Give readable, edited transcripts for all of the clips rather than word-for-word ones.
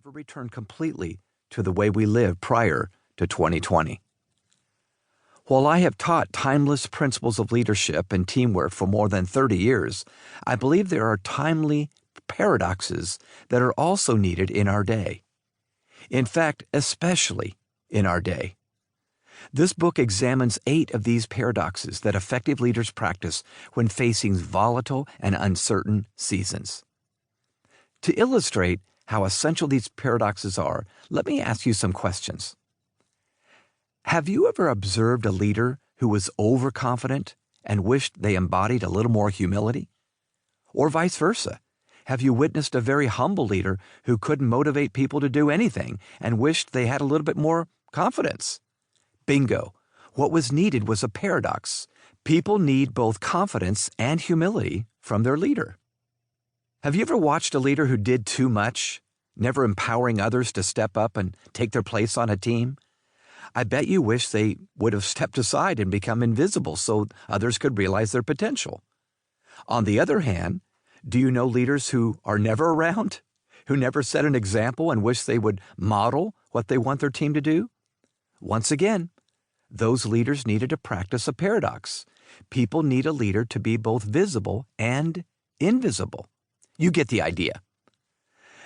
never return completely to the way we lived prior to 2020. While I have taught timeless principles of leadership and teamwork for more than 30 years, I believe there are timely paradoxes that are also needed in our day. In fact, especially in our day. This book examines 8 of these paradoxes that effective leaders practice when facing volatile and uncertain seasons. To illustrate how essential these paradoxes are, let me ask you some questions. Have you ever observed a leader who was overconfident and wished they embodied a little more humility? Or vice versa? Have you witnessed a very humble leader who couldn't motivate people to do anything and wished they had a little bit more confidence? Bingo. What was needed was a paradox. People need both confidence and humility from their leader. Have you ever watched a leader who did too much, never empowering others to step up and take their place on a team? I bet you wish they would have stepped aside and become invisible so others could realize their potential. On the other hand, do you know leaders who are never around, who never set an example and wish they would model what they want their team to do? Once again, those leaders needed to practice a paradox. People need a leader to be both visible and invisible. You get the idea.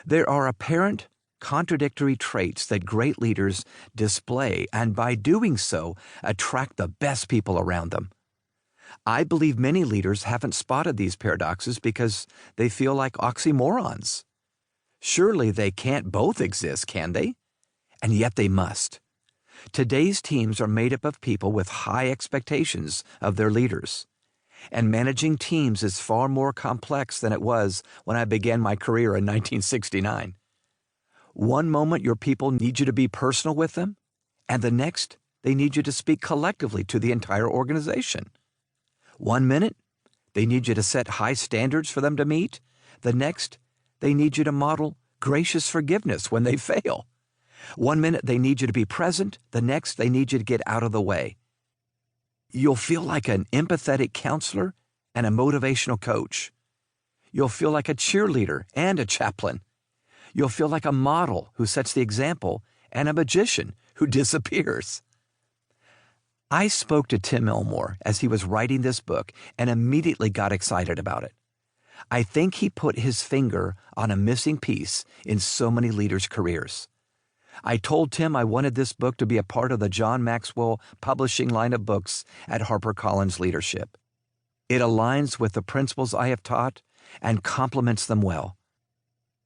There are apparent contradictory traits that great leaders display, and by doing so, attract the best people around them. I believe many leaders haven't spotted these paradoxes because they feel like oxymorons. Surely they can't both exist, can they? And yet they must. Today's teams are made up of people with high expectations of their leaders. And managing teams is far more complex than it was when I began my career in 1969. One moment your people need you to be personal with them, and the next they need you to speak collectively to the entire organization. One minute they need you to set high standards for them to meet, the next they need you to model gracious forgiveness when they fail. One minute they need you to be present, the next they need you to get out of the way. You'll feel like an empathetic counselor and a motivational coach. You'll feel like a cheerleader and a chaplain. You'll feel like a model who sets the example and a magician who disappears. I spoke to Tim Elmore as he was writing this book and immediately got excited about it. I think he put his finger on a missing piece in so many leaders' careers. I told Tim I wanted this book to be a part of the John Maxwell publishing line of books at HarperCollins Leadership. It aligns with the principles I have taught and complements them well.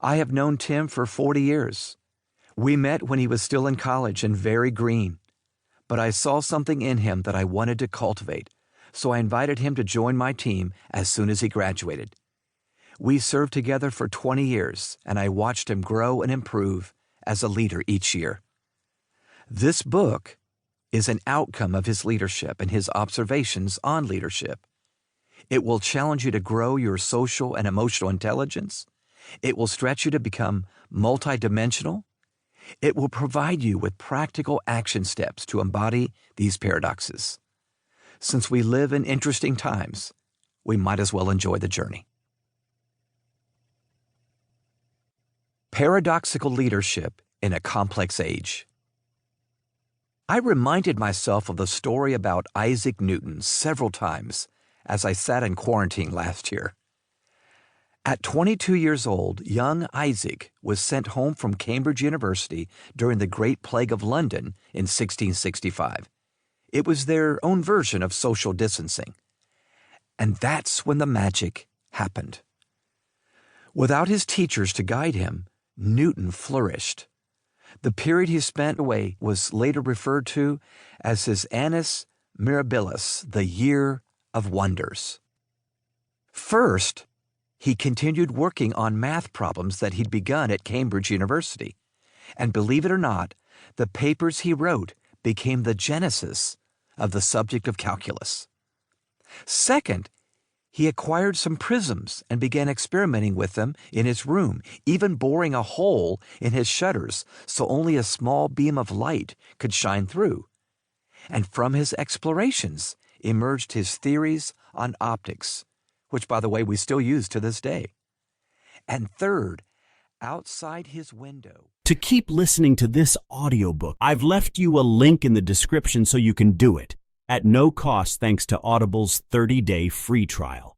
I have known Tim for 40 years. We met when he was still in college and very green, but I saw something in him that I wanted to cultivate, so I invited him to join my team as soon as he graduated. We served together for 20 years, and I watched him grow and improve as a leader each year. This book is an outcome of his leadership and his observations on leadership. It will challenge you to grow your social and emotional intelligence. It will stretch you to become multidimensional. It will provide you with practical action steps to embody these paradoxes. Since we live in interesting times, we might as well enjoy the journey. Paradoxical leadership in a complex age. I reminded myself of the story about Isaac Newton several times as I sat in quarantine last year. At 22 years old, young Isaac was sent home from Cambridge University during the Great Plague of London in 1665. It was their own version of social distancing. And that's when the magic happened. Without his teachers to guide him, Newton flourished. The period he spent away was later referred to as his annus mirabilis, the year of wonders. First, he continued working on math problems that he'd begun at Cambridge University. And believe it or not, the papers he wrote became the genesis of the subject of calculus. Second, he acquired some prisms and began experimenting with them in his room, even boring a hole in his shutters so only a small beam of light could shine through. And from his explorations emerged his theories on optics, which, by the way, we still use to this day. And third, outside his window, To keep listening to this audiobook, I've left you a link in the description so you can do it, at no cost thanks to Audible's 30-day free trial.